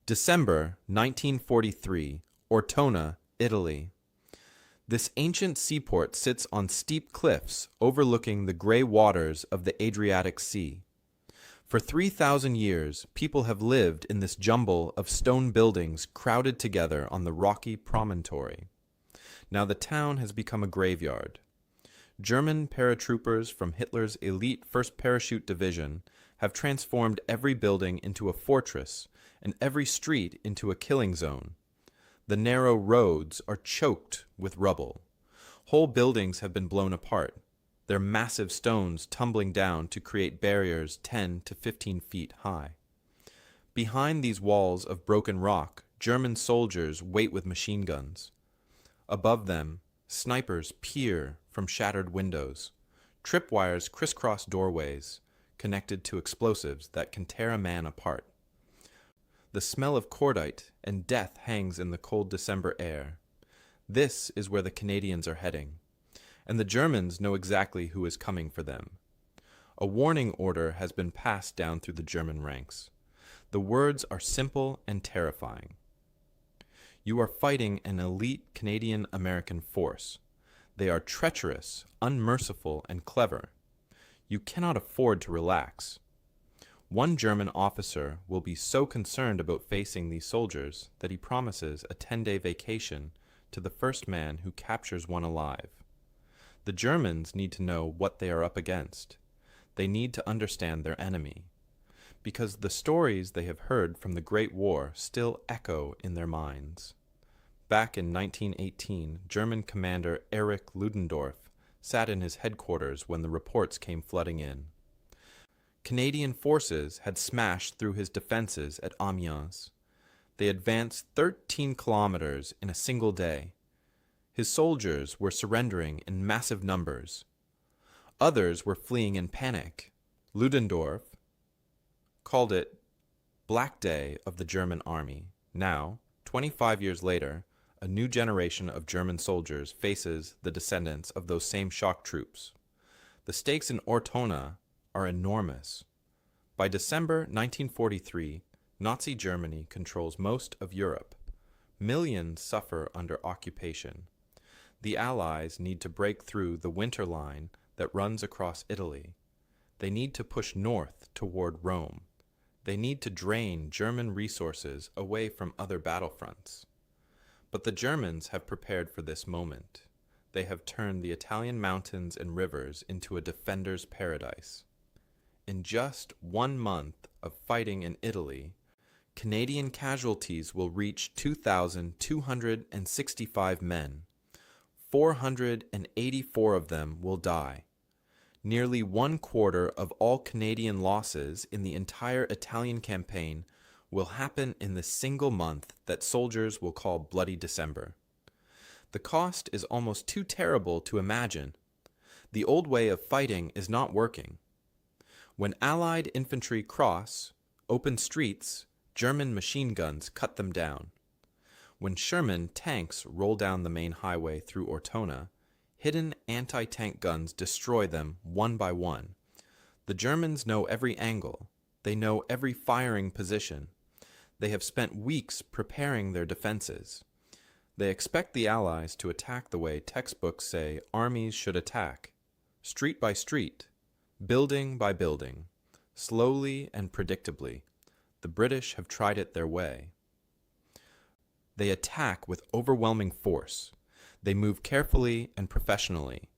December 1943, Ortona, Italy. This ancient seaport sits on steep cliffs overlooking the gray waters of the Adriatic Sea. For 3,000 years, people have lived in this jumble of stone buildings crowded together on the rocky promontory. Now the town has become a graveyard. German paratroopers from Hitler's elite 1st Parachute Division have transformed every building into a fortress and every street into a killing zone. The narrow roads are choked with rubble. Whole buildings have been blown apart, their massive stones tumbling down to create barriers 10 to 15 feet high. Behind these walls of broken rock, German soldiers wait with machine guns. Above them, snipers peer from shattered windows. Tripwires crisscross doorways, connected to explosives that can tear a man apart. The smell of cordite and death hangs in the cold December air. This is where the Canadians are heading, and the Germans know exactly who is coming for them. A warning order has been passed down through the German ranks. The words are simple and terrifying. You are fighting an elite Canadian-American force. They are treacherous, unmerciful, and clever. You cannot afford to relax. One German officer will be so concerned about facing these soldiers that he promises a 10-day vacation to the first man who captures one alive. The Germans need to know what they are up against. They need to understand their enemy, because the stories they have heard from the Great War still echo in their minds. Back in 1918, German commander Erich Ludendorff sat in his headquarters when the reports came flooding in. Canadian forces had smashed through his defenses at Amiens. They advanced 13 kilometers in a single day. His soldiers were surrendering in massive numbers. Others were fleeing in panic. Ludendorff called it Black Day of the German Army. Now, 25 years later, a new generation of German soldiers faces the descendants of those same shock troops. The stakes in Ortona are enormous. By December 1943, Nazi Germany controls most of Europe. Millions suffer under occupation. The Allies need to break through the winter line that runs across Italy. They need to push north toward Rome. They need to drain German resources away from other battlefronts. But the Germans have prepared for this moment. They have turned the Italian mountains and rivers into a defender's paradise. In just 1 month of fighting in Italy, Canadian casualties will reach 2,265 men. 484 of them will die. Nearly 1/4 of all Canadian losses in the entire Italian campaign will happen in the single month that soldiers will call Bloody December. The cost is almost too terrible to imagine. The old way of fighting is not working. When Allied infantry cross open streets, German machine guns cut them down. When Sherman tanks roll down the main highway through Ortona, hidden anti-tank guns destroy them one by one. The Germans know every angle. They know every firing position. They have spent weeks preparing their defenses. They expect the Allies to attack the way textbooks say armies should attack, street by street, building by building, slowly and predictably. The British have tried it their way. They attack with overwhelming force. They move carefully and professionally,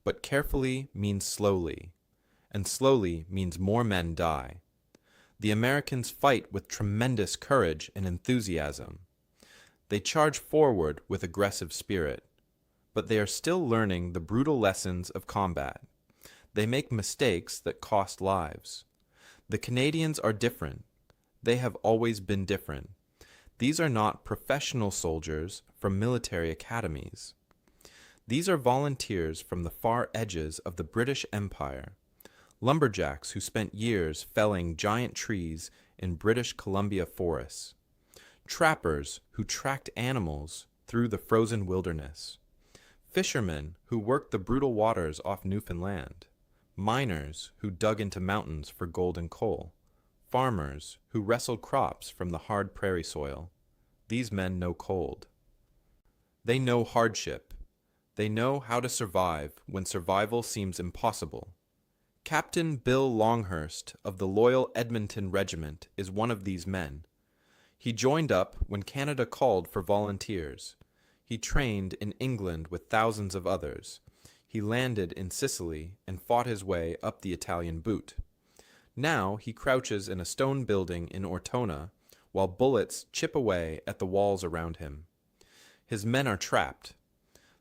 but carefully means slowly, and slowly means more men die. The Americans fight with tremendous courage and enthusiasm. They charge forward with aggressive spirit, but they are still learning the brutal lessons of combat. They make mistakes that cost lives. The Canadians are different. They have always been different. These are not professional soldiers from military academies. These are volunteers from the far edges of the British Empire, lumberjacks who spent years felling giant trees in British Columbia forests, trappers who tracked animals through the frozen wilderness, fishermen who worked the brutal waters off Newfoundland, miners who dug into mountains for gold and coal, farmers who wrestled crops from the hard prairie soil. These men know cold. They know hardship. They know how to survive when survival seems impossible. Captain Bill Longhurst of the Loyal Edmonton Regiment is one of these men. He joined up when Canada called for volunteers. He trained in England with thousands of others. He landed in Sicily and fought his way up the Italian boot. Now he crouches in a stone building in Ortona while bullets chip away at the walls around him. His men are trapped.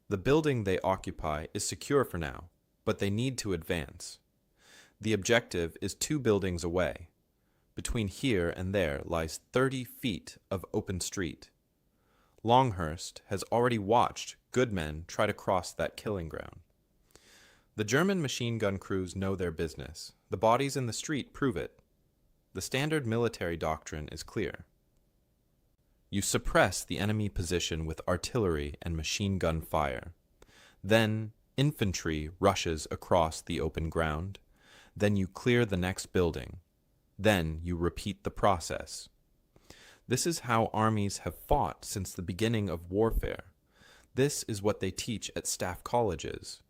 The building they occupy is secure for now, but they need to advance. The objective is 2 buildings away. Between here and there lies 30 feet of open street. Longhurst has already watched good men try to cross that killing ground. The German machine gun crews know their business. The bodies in the street prove it. The standard military doctrine is clear. You suppress the enemy position with artillery and machine gun fire. Then infantry rushes across the open ground. Then you clear the next building. Then you repeat the process. This is how armies have fought since the beginning of warfare. This is what they teach at staff colleges.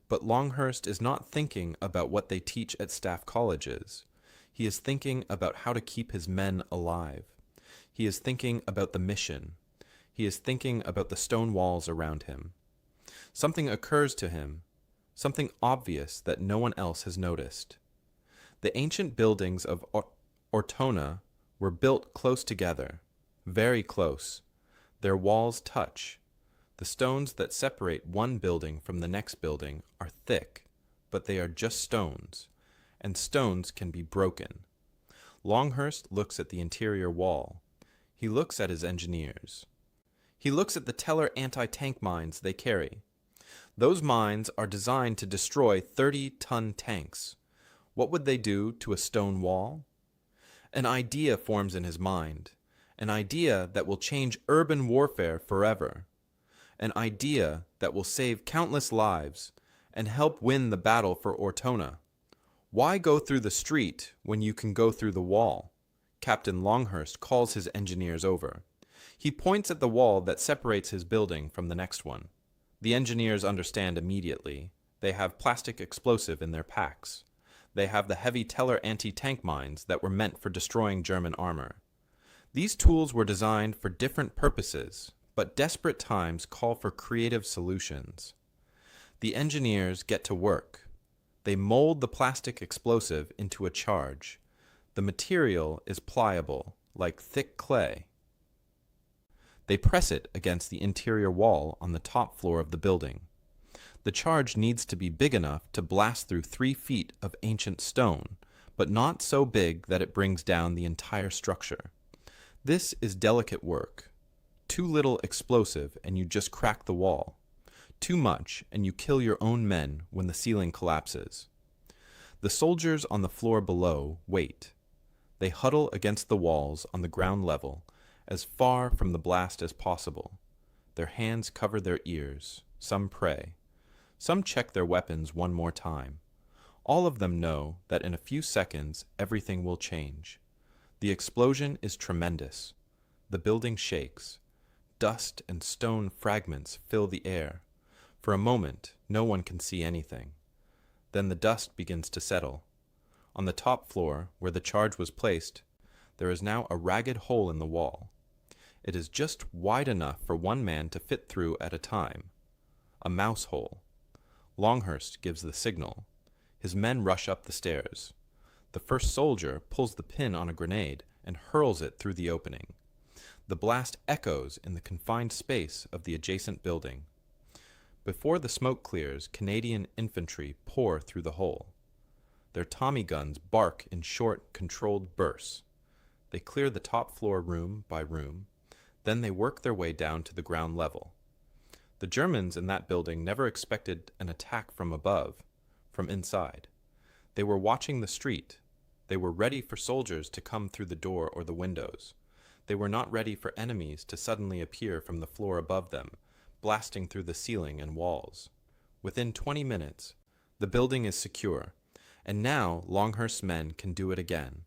But Longhurst is not thinking about what they teach at staff colleges. He is thinking about how to keep his men alive. He is thinking about the mission. He is thinking about the stone walls around him. Something occurs to him, something obvious that no one else has noticed. The ancient buildings of Ortona were built close together, very close. Their walls touch. The stones that separate one building from the next building are thick, but they are just stones, and stones can be broken. Longhurst looks at the interior wall. He looks at his engineers. He looks at the Teller anti-tank mines they carry. Those mines are designed to destroy 30-ton tanks. What would they do to a stone wall? An idea forms in his mind, an idea that will change urban warfare forever, an idea that will save countless lives and help win the battle for Ortona. Why go through the street when you can go through the wall? Captain Longhurst calls his engineers over. He points at the wall that separates his building from the next one. The engineers understand immediately. They have plastic explosive in their packs. They have the heavy Teller anti-tank mines that were meant for destroying German armor. These tools were designed for different purposes, but desperate times call for creative solutions. The engineers get to work. They mold the plastic explosive into a charge. The material is pliable, like thick clay. They press it against the interior wall on the top floor of the building. The charge needs to be big enough to blast through 3 feet of ancient stone, but not so big that it brings down the entire structure. This is delicate work. Too little explosive and you just crack the wall. Too much and you kill your own men when the ceiling collapses. The soldiers on the floor below wait. They huddle against the walls on the ground level, as far from the blast as possible. Their hands cover their ears. Some pray. Some check their weapons one more time. All of them know that in a few seconds everything will change. The explosion is tremendous. The building shakes. Dust and stone fragments fill the air. For a moment, no one can see anything. Then the dust begins to settle. On the top floor, where the charge was placed, there is now a ragged hole in the wall. It is just wide enough for one man to fit through at a time. A mouse hole. Longhurst gives the signal. His men rush up the stairs. The first soldier pulls the pin on a grenade and hurls it through the opening. The blast echoes in the confined space of the adjacent building. Before the smoke clears, Canadian infantry pour through the hole. Their Tommy guns bark in short, controlled bursts. They clear the top floor room by room. Then they work their way down to the ground level. The Germans in that building never expected an attack from above, from inside. They were watching the street. They were ready for soldiers to come through the door or the windows. They were not ready for enemies to suddenly appear from the floor above them, blasting through the ceiling and walls. Within 20 minutes, the building is secure, and now Longhurst's men can do it again.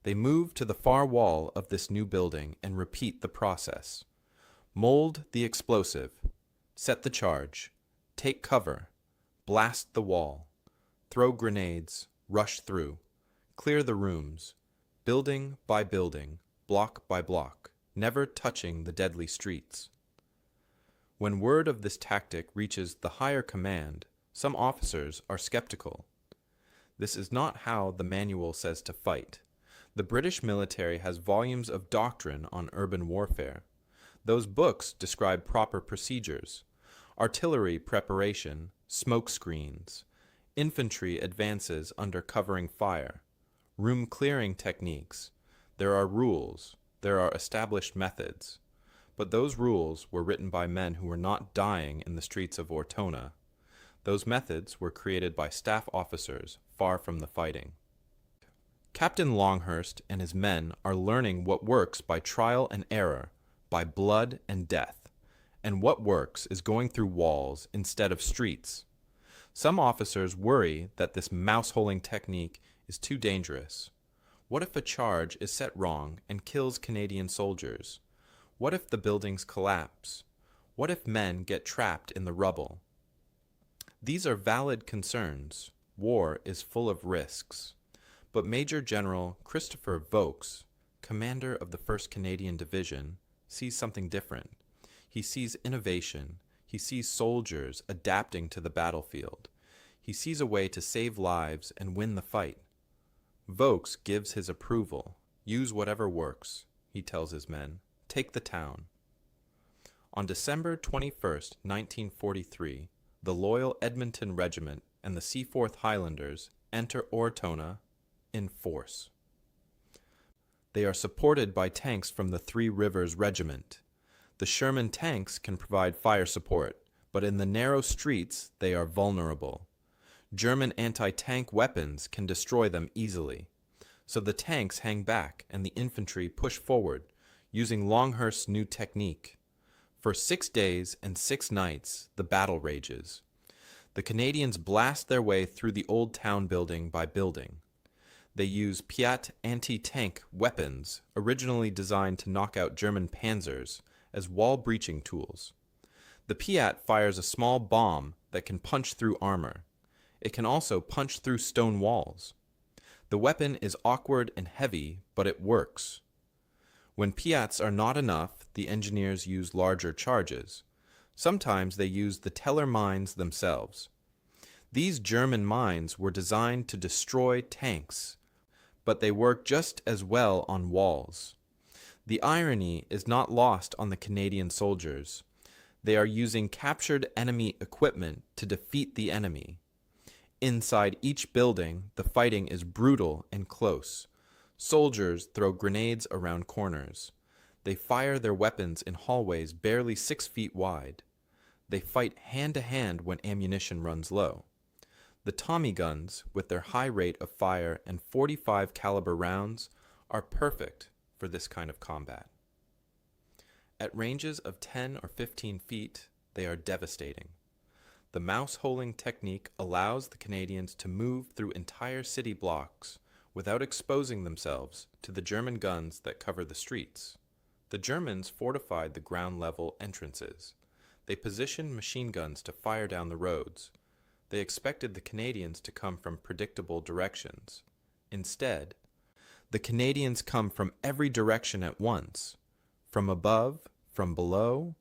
They move to the far wall of this new building and repeat the process. Mold the explosive. Set the charge. Take cover. Blast the wall. Throw grenades. Rush through. Clear the rooms. Building by building, block by block, never touching the deadly streets. When word of this tactic reaches the higher command, some officers are skeptical. This is not how the manual says to fight. The British military has volumes of doctrine on urban warfare. Those books describe proper procedures, artillery preparation, smoke screens, infantry advances under covering fire, room clearing techniques. There are rules, there are established methods. But those rules were written by men who were not dying in the streets of Ortona. Those methods were created by staff officers far from the fighting. Captain Longhurst and his men are learning what works by trial and error, by blood and death, and what works is going through walls instead of streets. Some officers worry that this mouse-holing technique is too dangerous. What if a charge is set wrong and kills Canadian soldiers? What if the buildings collapse? What if men get trapped in the rubble? These are valid concerns. War is full of risks. But Major General Christopher Vokes, commander of the 1st Canadian Division, sees something different. He sees innovation. He sees soldiers adapting to the battlefield. He sees a way to save lives and win the fight. Vokes gives his approval. Use whatever works, he tells his men. Take the town. On December 21st, 1943, the loyal Edmonton Regiment and the Seaforth Highlanders enter Ortona in force. They are supported by tanks from the Three Rivers Regiment. The Sherman tanks can provide fire support, but in the narrow streets they are vulnerable. German anti-tank weapons can destroy them easily. So the tanks hang back and the infantry push forward, using Longhurst's new technique. For 6 days and 6 nights, the battle rages. The Canadians blast their way through the old town building by building. They use Piat anti-tank weapons, originally designed to knock out German panzers, as wall-breaching tools. The Piat fires a small bomb that can punch through armor. It can also punch through stone walls. The weapon is awkward and heavy, but it works. When Piats are not enough, the engineers use larger charges. Sometimes they use the Teller mines themselves. These German mines were designed to destroy tanks, but they work just as well on walls. The irony is not lost on the Canadian soldiers. They are using captured enemy equipment to defeat the enemy. Inside each building, the fighting is brutal and close. Soldiers throw grenades around corners. They fire their weapons in hallways barely 6 feet wide. They fight hand-to-hand when ammunition runs low. The Tommy guns, with their high rate of fire and 45 caliber rounds, are perfect for this kind of combat. At ranges of 10 or 15 feet, they are devastating. The mouse-holing technique allows the Canadians to move through entire city blocks without exposing themselves to the German guns that cover the streets. The Germans fortified the ground-level entrances. They positioned machine guns to fire down the roads. They expected the Canadians to come from predictable directions. Instead, the Canadians come from every direction at once, from above, from below,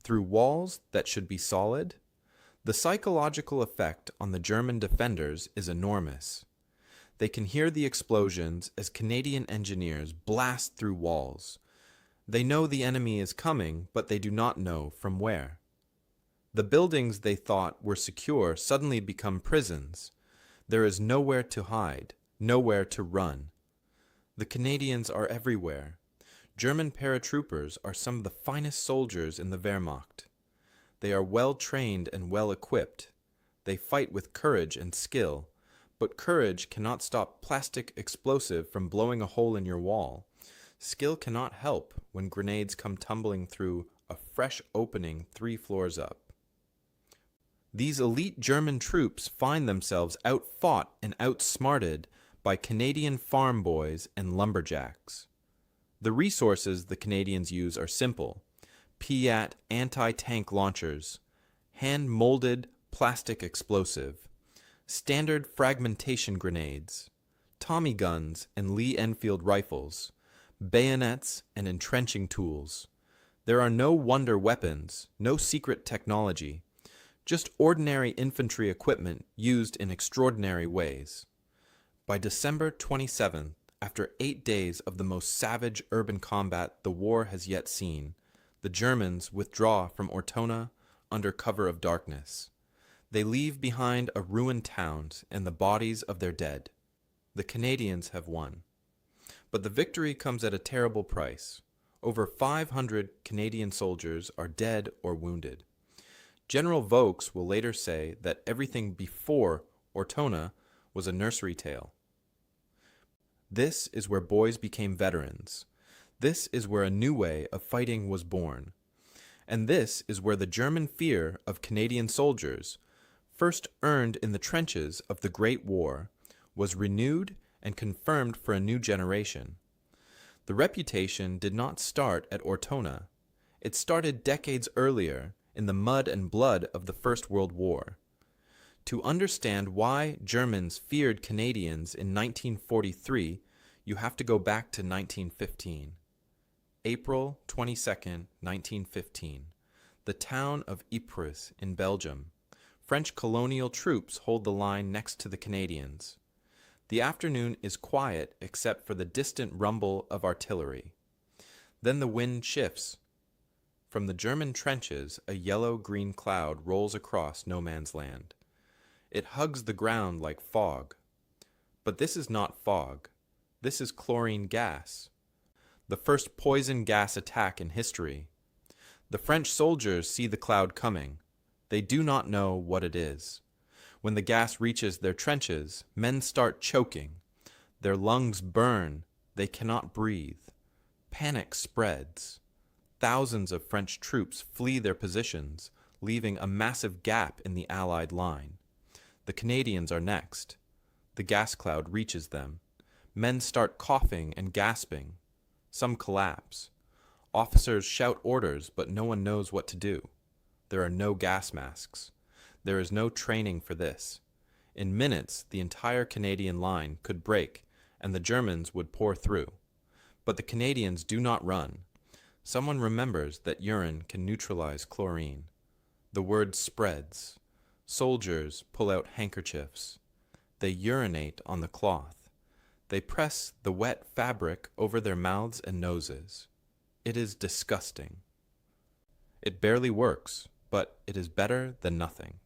through walls that should be solid. The psychological effect on the German defenders is enormous. They can hear the explosions as Canadian engineers blast through walls. They know the enemy is coming, but they do not know from where. The buildings they thought were secure suddenly become prisons. There is nowhere to hide, nowhere to run. The Canadians are everywhere. German paratroopers are some of the finest soldiers in the Wehrmacht. They are well trained and well equipped. They fight with courage and skill, but courage cannot stop plastic explosive from blowing a hole in your wall. Skill cannot help when grenades come tumbling through a fresh opening 3 floors up. These elite German troops find themselves outfought and outsmarted by Canadian farm boys and lumberjacks. The resources the Canadians use are simple: Piat anti-tank launchers, hand-molded plastic explosive, standard fragmentation grenades, Tommy guns and Lee-Enfield rifles, bayonets and entrenching tools. There are no wonder weapons, no secret technology, just ordinary infantry equipment used in extraordinary ways. By December 27th, after 8 days of the most savage urban combat the war has yet seen, the Germans withdraw from Ortona under cover of darkness. They leave behind a ruined town and the bodies of their dead. The Canadians have won. But the victory comes at a terrible price. Over 500 Canadian soldiers are dead or wounded. General Vaux will later say that everything before Ortona was a nursery tale. This is where boys became veterans. This is where a new way of fighting was born. And this is where the German fear of Canadian soldiers, first earned in the trenches of the Great War, was renewed and confirmed for a new generation. The reputation did not start at Ortona. It started decades earlier in the mud and blood of the First World War. To understand why Germans feared Canadians in 1943, you have to go back to 1915. April 22nd, 1915. The town of Ypres in Belgium. French colonial troops hold the line next to the Canadians. The afternoon is quiet except for the distant rumble of artillery. Then the wind shifts. From the German trenches, a yellow-green cloud rolls across no man's land. It hugs the ground like fog. But this is not fog. This is chlorine gas. The first poison gas attack in history. The French soldiers see the cloud coming. They do not know what it is. When the gas reaches their trenches, men start choking. Their lungs burn. They cannot breathe. Panic spreads. Thousands of French troops flee their positions, leaving a massive gap in the Allied line. The Canadians are next. The gas cloud reaches them. Men start coughing and gasping. Some collapse. Officers shout orders, but no one knows what to do. There are no gas masks. There is no training for this. In minutes, the entire Canadian line could break, and the Germans would pour through. But the Canadians do not run. Someone remembers that urine can neutralize chlorine. The word spreads. Soldiers pull out handkerchiefs. They urinate on the cloth. They press the wet fabric over their mouths and noses. It is disgusting. It barely works, but it is better than nothing.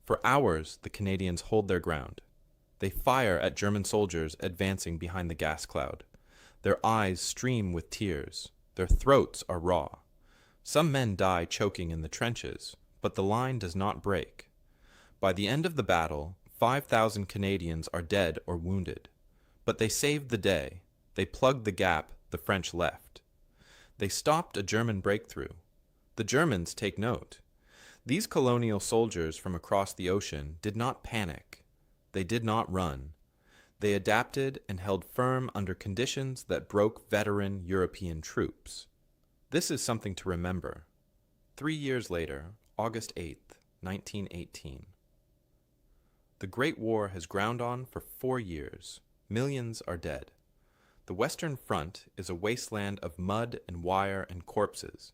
For hours, the Canadians hold their ground. They fire at German soldiers advancing behind the gas cloud. Their eyes stream with tears. Their throats are raw. Some men die choking in the trenches, but the line does not break. By the end of the battle, 5,000 Canadians are dead or wounded. But they saved the day. They plugged the gap the French left. They stopped a German breakthrough. The Germans take note. These colonial soldiers from across the ocean did not panic. They did not run. They adapted and held firm under conditions that broke veteran European troops. This is something to remember. 3 years later, August 8th, 1918. The Great War has ground on for 4 years. Millions are dead. The Western Front is a wasteland of mud and wire and corpses.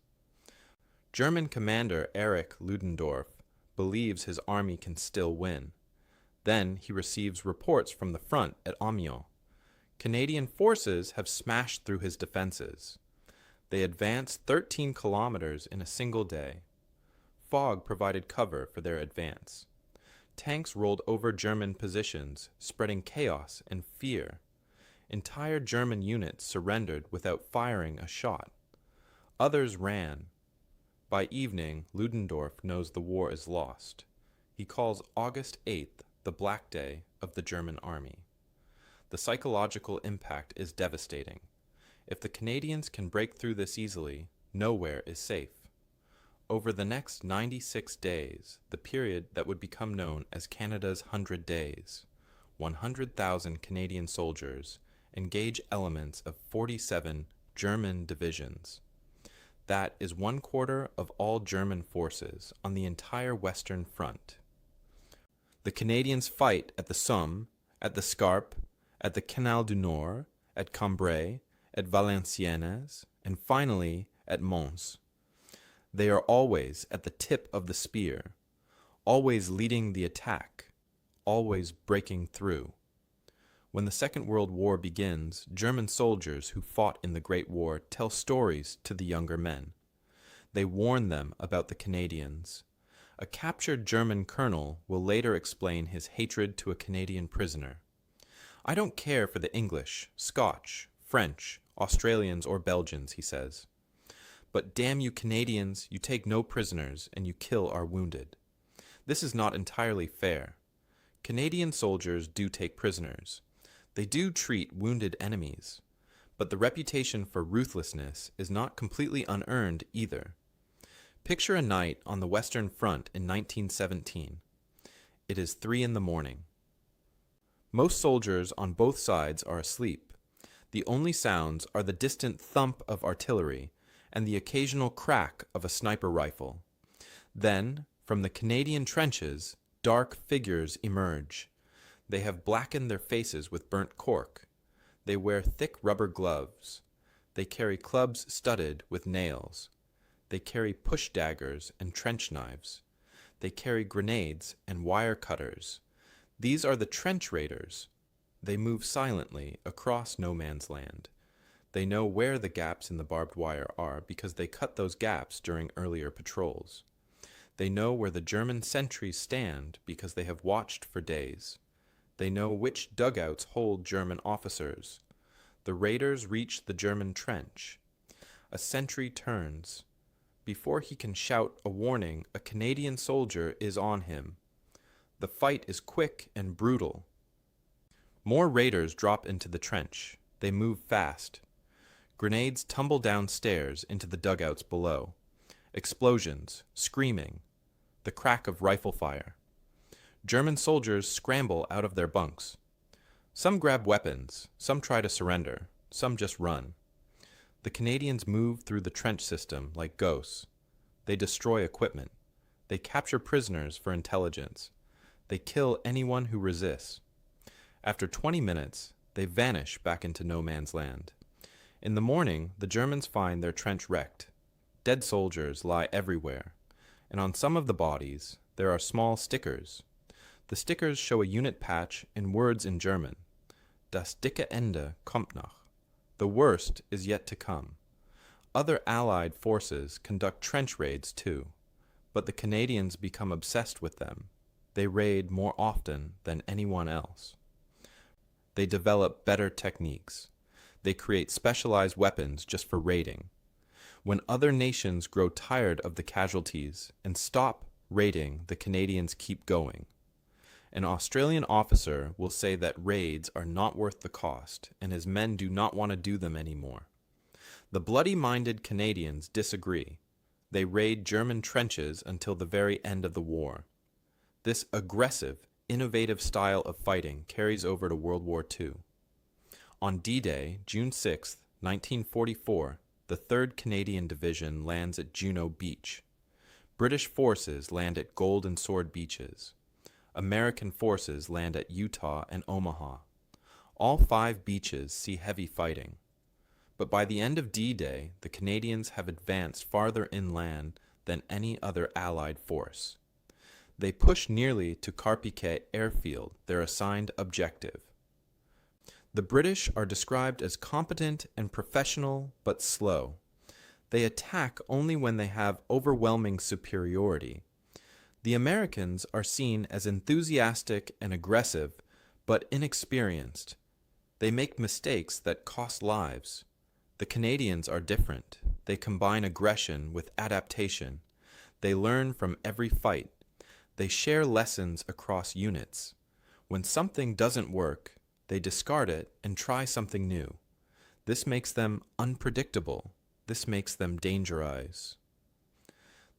German commander Erich Ludendorff believes his army can still win. Then he receives reports from the front at Amiens. Canadian forces have smashed through his defenses. They advanced 13 kilometers in a single day. Fog provided cover for their advance. Tanks rolled over German positions, spreading chaos and fear. Entire German units surrendered without firing a shot. Others ran. By evening, Ludendorff knows the war is lost. He calls August 8th the Black Day of the German army. The psychological impact is devastating. If the Canadians can break through this easily, nowhere is safe. Over the next 96 days, the period that would become known as Canada's 100 Days, 100,000 Canadian soldiers engage elements of 47 German divisions. That is 1/4 of all German forces on the entire Western Front. The Canadians fight at the Somme, at the Scarpe, at the Canal du Nord, at Cambrai, at Valenciennes, and finally at Mons. They are always at the tip of the spear, always leading the attack, always breaking through. When the Second World War begins, German soldiers who fought in the Great War tell stories to the younger men. They warn them about the Canadians. A captured German colonel will later explain his hatred to a Canadian prisoner. "I don't care for the English, Scotch, French, Australians, or Belgians," he says. "But damn you Canadians, you take no prisoners and you kill our wounded. This is not entirely fair. Canadian soldiers do take prisoners. They do treat wounded enemies. But the reputation for ruthlessness is not completely unearned either. Picture a night on the Western Front in 1917. It is 3 a.m. Most soldiers on both sides are asleep. The only sounds are the distant thump of artillery and the occasional crack of a sniper rifle. Then, from the Canadian trenches, dark figures emerge. They have blackened their faces with burnt cork. They wear thick rubber gloves. They carry clubs studded with nails. They carry push daggers and trench knives. They carry grenades and wire cutters. These are the trench raiders. They move silently across no man's land. They know where the gaps in the barbed wire are because they cut those gaps during earlier patrols. They know where the German sentries stand because they have watched for days. They know which dugouts hold German officers. The raiders reach the German trench. A sentry turns. Before he can shout a warning, a Canadian soldier is on him. The fight is quick and brutal. More raiders drop into the trench. They move fast. Grenades tumble downstairs into the dugouts below. Explosions, screaming, the crack of rifle fire. German soldiers scramble out of their bunks. Some grab weapons, some try to surrender, some just run. The Canadians move through the trench system like ghosts. They destroy equipment. They capture prisoners for intelligence. They kill anyone who resists. After 20 minutes, they vanish back into no man's land. In the morning, the Germans find their trench wrecked. Dead soldiers lie everywhere, and on some of the bodies, there are small stickers. The stickers show a unit patch in words in German. Das dicke Ende kommt noch. The worst is yet to come. Other Allied forces conduct trench raids too, but the Canadians become obsessed with them. They raid more often than anyone else. They develop better techniques. They create specialized weapons just for raiding. When other nations grow tired of the casualties and stop raiding, the Canadians keep going. An Australian officer will say that raids are not worth the cost, and his men do not want to do them anymore. The bloody-minded Canadians disagree. They raid German trenches until the very end of the war. This aggressive, innovative style of fighting carries over to World War II. On D-Day, June 6, 1944, the 3rd Canadian Division lands at Juno Beach. British forces land at Gold and Sword Beaches. American forces land at Utah and Omaha. All 5 beaches see heavy fighting. But by the end of D-Day, the Canadians have advanced farther inland than any other Allied force. They push nearly to Carpiquet Airfield, their assigned objective. The British are described as competent and professional, but slow. They attack only when they have overwhelming superiority. The Americans are seen as enthusiastic and aggressive, but inexperienced. They make mistakes that cost lives. The Canadians are different. They combine aggression with adaptation. They learn from every fight. They share lessons across units. When something doesn't work, they discard it and try something new. This makes them unpredictable. This makes them dangerous.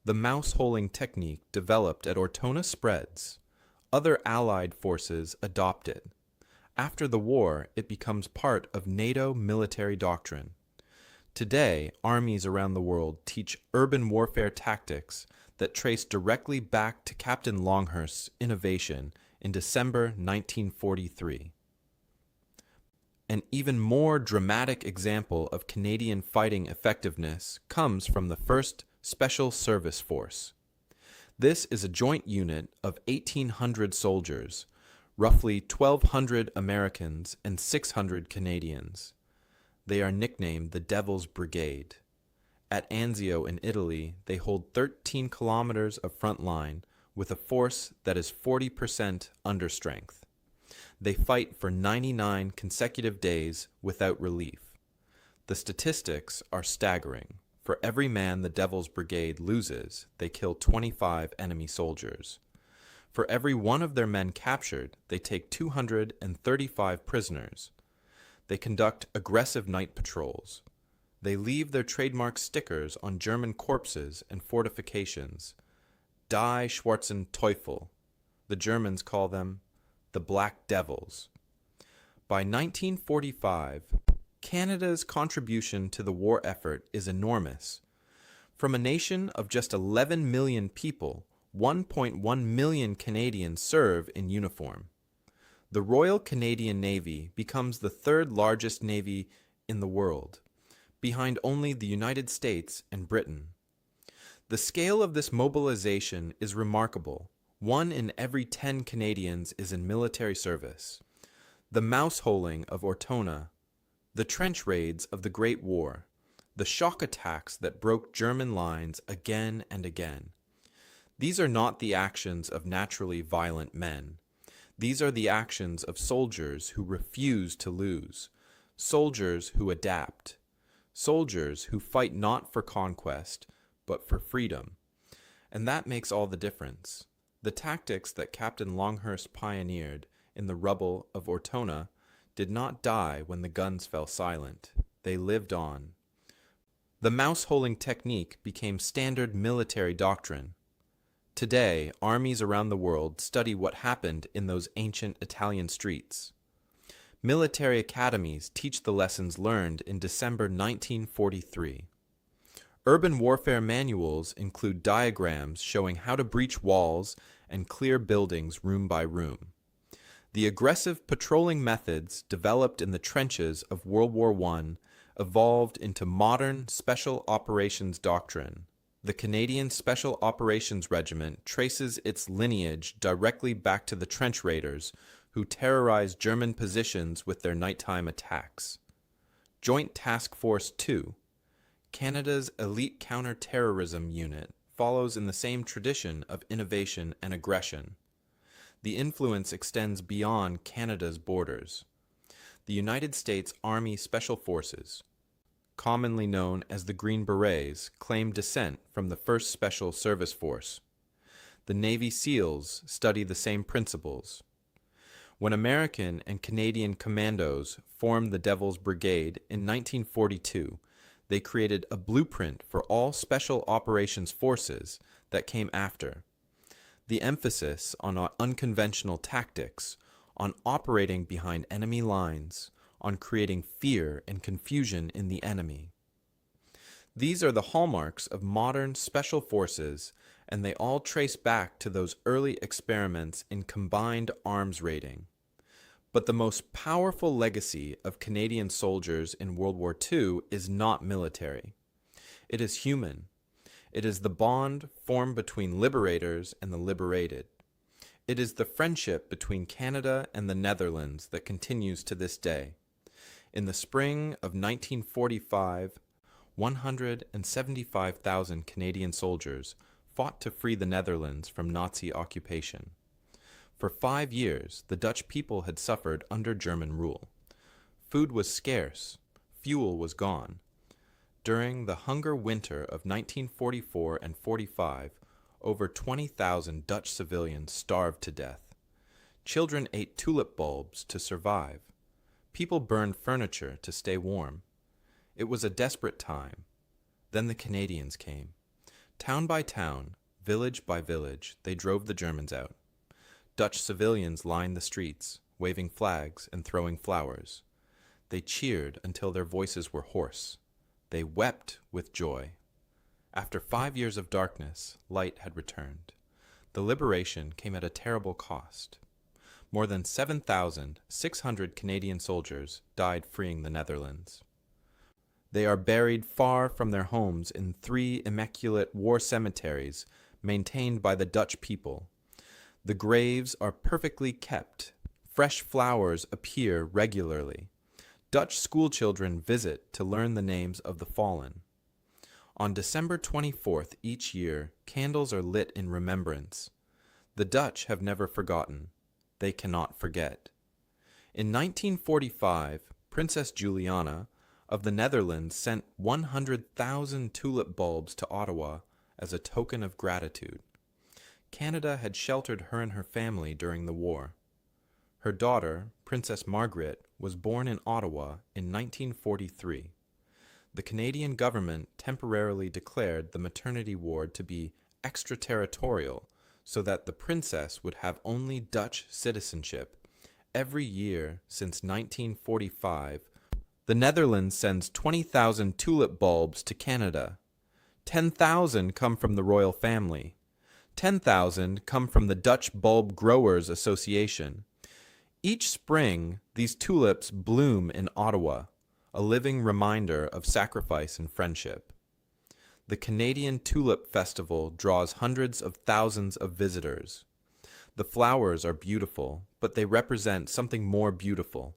The mouse-holing technique developed at Ortona spreads. Other Allied forces adopt it. After the war, it becomes part of NATO military doctrine. Today, armies around the world teach urban warfare tactics that trace directly back to Captain Longhurst's innovation in December 1943. An even more dramatic example of Canadian fighting effectiveness comes from the 1st Special Service Force. This is a joint unit of 1,800 soldiers, roughly 1,200 Americans and 600 Canadians. They are nicknamed the Devil's Brigade. At Anzio in Italy, they hold 13 kilometers of front line with a force that is 40% under strength. They fight for 99 consecutive days without relief. The statistics are staggering. For every man the Devil's Brigade loses, they kill 25 enemy soldiers. For every one of their men captured, they take 235 prisoners. They conduct aggressive night patrols. They leave their trademark stickers on German corpses and fortifications. Die Schwarzen Teufel. The Germans call them the Black Devils. By 1945, Canada's contribution to the war effort is enormous. From a nation of just 11 million people, 1.1 million Canadians serve in uniform. The Royal Canadian Navy becomes the 3rd largest navy in the world, behind only the United States and Britain. The scale of this mobilization is remarkable. 1 in every 10 Canadians is in military service. The mouse-holing of Ortona, the trench raids of the Great War, the shock attacks that broke German lines again and again. These are not the actions of naturally violent men. These are the actions of soldiers who refuse to lose, soldiers who adapt, soldiers who fight not for conquest, but for freedom. And that makes all the difference. The tactics that Captain Longhurst pioneered in the rubble of Ortona did not die when the guns fell silent. They lived on. The mouse-holing technique became standard military doctrine. Today, armies around the world study what happened in those ancient Italian streets. Military academies teach the lessons learned in December 1943. Urban warfare manuals include diagrams showing how to breach walls and clear buildings room by room. The aggressive patrolling methods developed in the trenches of World War I evolved into modern special operations doctrine. The Canadian Special Operations Regiment traces its lineage directly back to the trench raiders who terrorized German positions with their nighttime attacks. Joint Task Force 2, Canada's elite counter-terrorism unit, follows in the same tradition of innovation and aggression. The influence extends beyond Canada's borders. The United States Army Special Forces, commonly known as the Green Berets, claim descent from the 1st Special Service Force. The Navy SEALs study the same principles. When American and Canadian commandos formed the Devil's Brigade in 1942, they created a blueprint for all special operations forces that came after. The emphasis on unconventional tactics, on operating behind enemy lines, on creating fear and confusion in the enemy. These are the hallmarks of modern special forces, and they all trace back to those early experiments in combined arms raiding. But the most powerful legacy of Canadian soldiers in World War II is not military. It is human. It is the bond formed between liberators and the liberated. It is the friendship between Canada and the Netherlands that continues to this day. In the spring of 1945, 175,000 Canadian soldiers fought to free the Netherlands from Nazi occupation. For 5 years, the Dutch people had suffered under German rule. Food was scarce, fuel was gone. During the hunger winter of 1944 and 45, over 20,000 Dutch civilians starved to death. Children ate tulip bulbs to survive. People burned furniture to stay warm. It was a desperate time. Then the Canadians came. Town by town, village by village, they drove the Germans out. Dutch civilians lined the streets, waving flags and throwing flowers. They cheered until their voices were hoarse. They wept with joy. After 5 years of darkness, light had returned. The liberation came at a terrible cost. More than 7,600 Canadian soldiers died freeing the Netherlands. They are buried far from their homes in 3 immaculate war cemeteries maintained by the Dutch people. The graves are perfectly kept. Fresh flowers appear regularly. Dutch schoolchildren visit to learn the names of the fallen. On December 24th each year, candles are lit in remembrance. The Dutch have never forgotten. They cannot forget. In 1945, Princess Juliana of the Netherlands sent 100,000 tulip bulbs to Ottawa as a token of gratitude. Canada had sheltered her and her family during the war. Her daughter, Princess Margaret, was born in Ottawa in 1943. The Canadian government temporarily declared the maternity ward to be extraterritorial so that the princess would have only Dutch citizenship. Every year since 1945, the Netherlands sends 20,000 tulip bulbs to Canada. 10,000 come from the royal family. 10,000 come from the Dutch Bulb Growers Association. Each spring, these tulips bloom in Ottawa, a living reminder of sacrifice and friendship. The Canadian Tulip Festival draws hundreds of thousands of visitors. The flowers are beautiful, but they represent something more beautiful.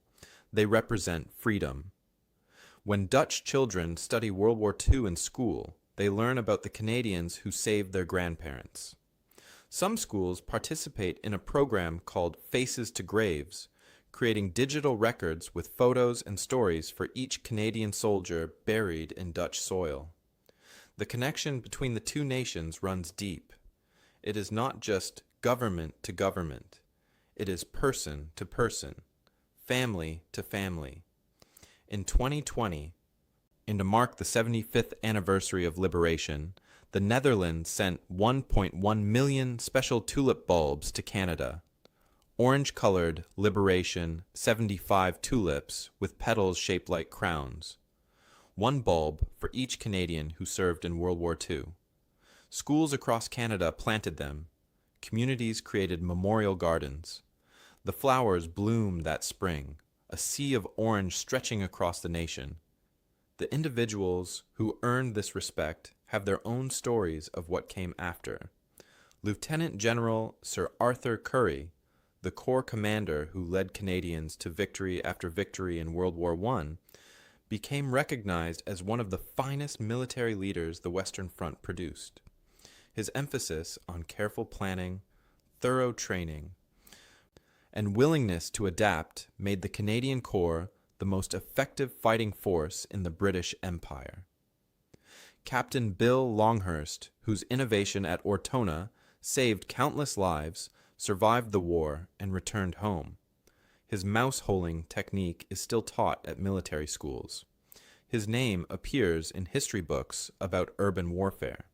They represent freedom. When Dutch children study World War II in school, they learn about the Canadians who saved their grandparents. Some schools participate in a program called Faces to Graves, creating digital records with photos and stories for each Canadian soldier buried in Dutch soil. The connection between the two nations runs deep. It is not just government to government. It is person to person, family to family. In 2020, and to mark the 75th anniversary of liberation, the Netherlands sent 1.1 million special tulip bulbs to Canada. Orange-colored Liberation 75 tulips with petals shaped like crowns. 1 bulb for each Canadian who served in World War II. Schools across Canada planted them. Communities created memorial gardens. The flowers bloomed that spring, a sea of orange stretching across the nation. The individuals who earned this respect have their own stories of what came after. Lieutenant General Sir Arthur Currie, the Corps commander who led Canadians to victory after victory in World War I, became recognized as one of the finest military leaders the Western Front produced. His emphasis on careful planning, thorough training, and willingness to adapt made the Canadian Corps the most effective fighting force in the British Empire. Captain Bill Longhurst, whose innovation at Ortona saved countless lives, survived the war and returned home. His mouse-holing technique is still taught at military schools. His name appears in history books about urban warfare.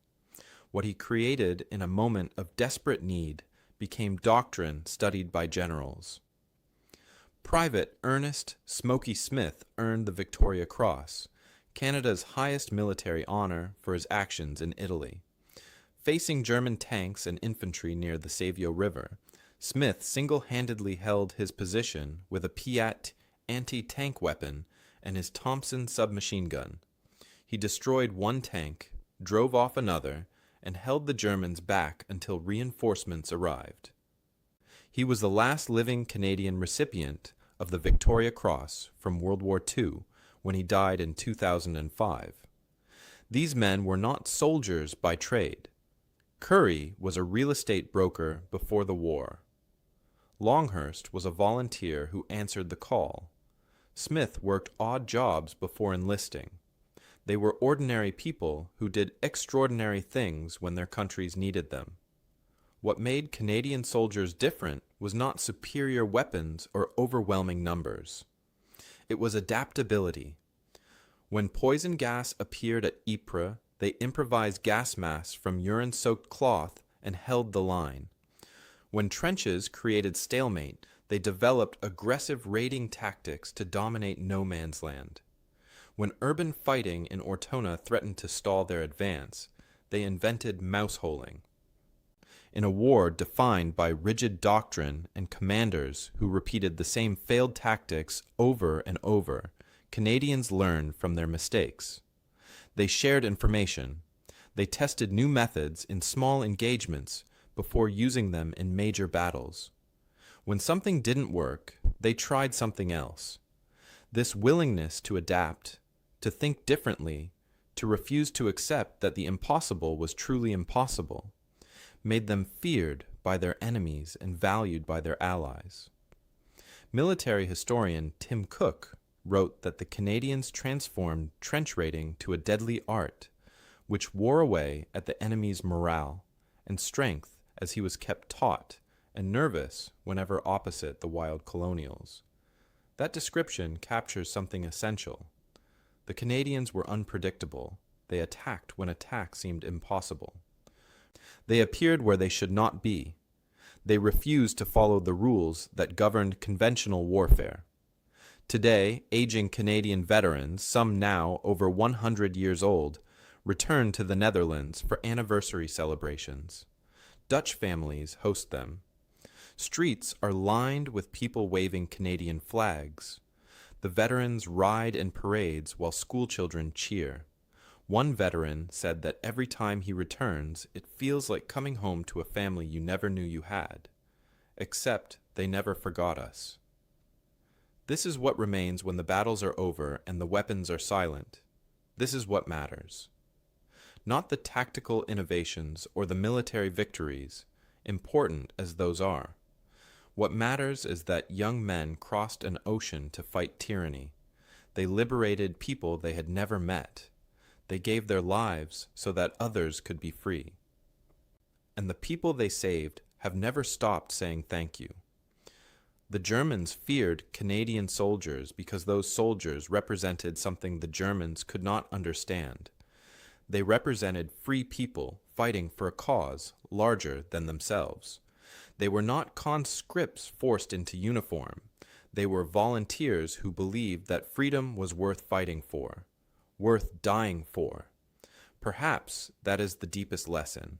What he created in a moment of desperate need became doctrine studied by generals. Private Ernest "Smoky" Smith earned the Victoria Cross, Canada's highest military honor for his actions in Italy. Facing German tanks and infantry near the Savio River, Smith single-handedly held his position with a Piat anti-tank weapon and his Thompson submachine gun. He destroyed 1 tank, drove off another, and held the Germans back until reinforcements arrived. He was the last living Canadian recipient of the Victoria Cross from World War II when he died in 2005. These men were not soldiers by trade. Currie was a real estate broker before the war. Longhurst was a volunteer who answered the call. Smith worked odd jobs before enlisting. They were ordinary people who did extraordinary things when their countries needed them. What made Canadian soldiers different was not superior weapons or overwhelming numbers. It was adaptability. When poison gas appeared at Ypres, they improvised gas masks from urine-soaked cloth and held the line. When trenches created stalemate, They developed aggressive raiding tactics to dominate no man's land. When urban fighting in Ortona threatened to stall their advance, they invented mouseholing. In a war defined by rigid doctrine and commanders who repeated the same failed tactics over and over, Canadians learned from their mistakes. They shared information. They tested new methods in small engagements before using them in major battles. When something didn't work, they tried something else. This willingness to adapt, to think differently, to refuse to accept that the impossible was truly impossible, made them feared by their enemies and valued by their allies. Military historian Tim Cook wrote that the Canadians transformed trench raiding to a deadly art, which wore away at the enemy's morale and strength as he was kept taut and nervous whenever opposite the wild colonials. That description captures something essential. The Canadians were unpredictable. They attacked when attack seemed impossible. They appeared where they should not be. They refused to follow the rules that governed conventional warfare. Today, aging Canadian veterans, some now over 100 years old, return to the Netherlands for anniversary celebrations. Dutch families host them. Streets are lined with people waving Canadian flags. The veterans ride in parades while schoolchildren cheer. One veteran said that every time he returns, it feels like coming home to a family you never knew you had, except they never forgot us. This is what remains when the battles are over and the weapons are silent. This is what matters. Not the tactical innovations or the military victories, important as those are. What matters is that young men crossed an ocean to fight tyranny. They liberated people they had never met. They gave their lives so that others could be free. And the people they saved have never stopped saying thank you. The Germans feared Canadian soldiers because those soldiers represented something the Germans could not understand. They represented free people fighting for a cause larger than themselves. They were not conscripts forced into uniform. They were volunteers who believed that freedom was worth fighting for, worth dying for. Perhaps that is the deepest lesson.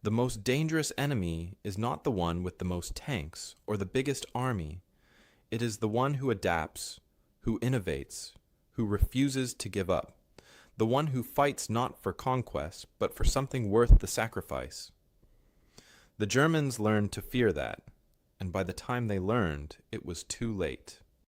The most dangerous enemy is not the one with the most tanks or the biggest army. It is the one who adapts, who innovates, who refuses to give up, the one who fights not for conquest, but for something worth the sacrifice. The Germans learned to fear that, and by the time they learned, it was too late.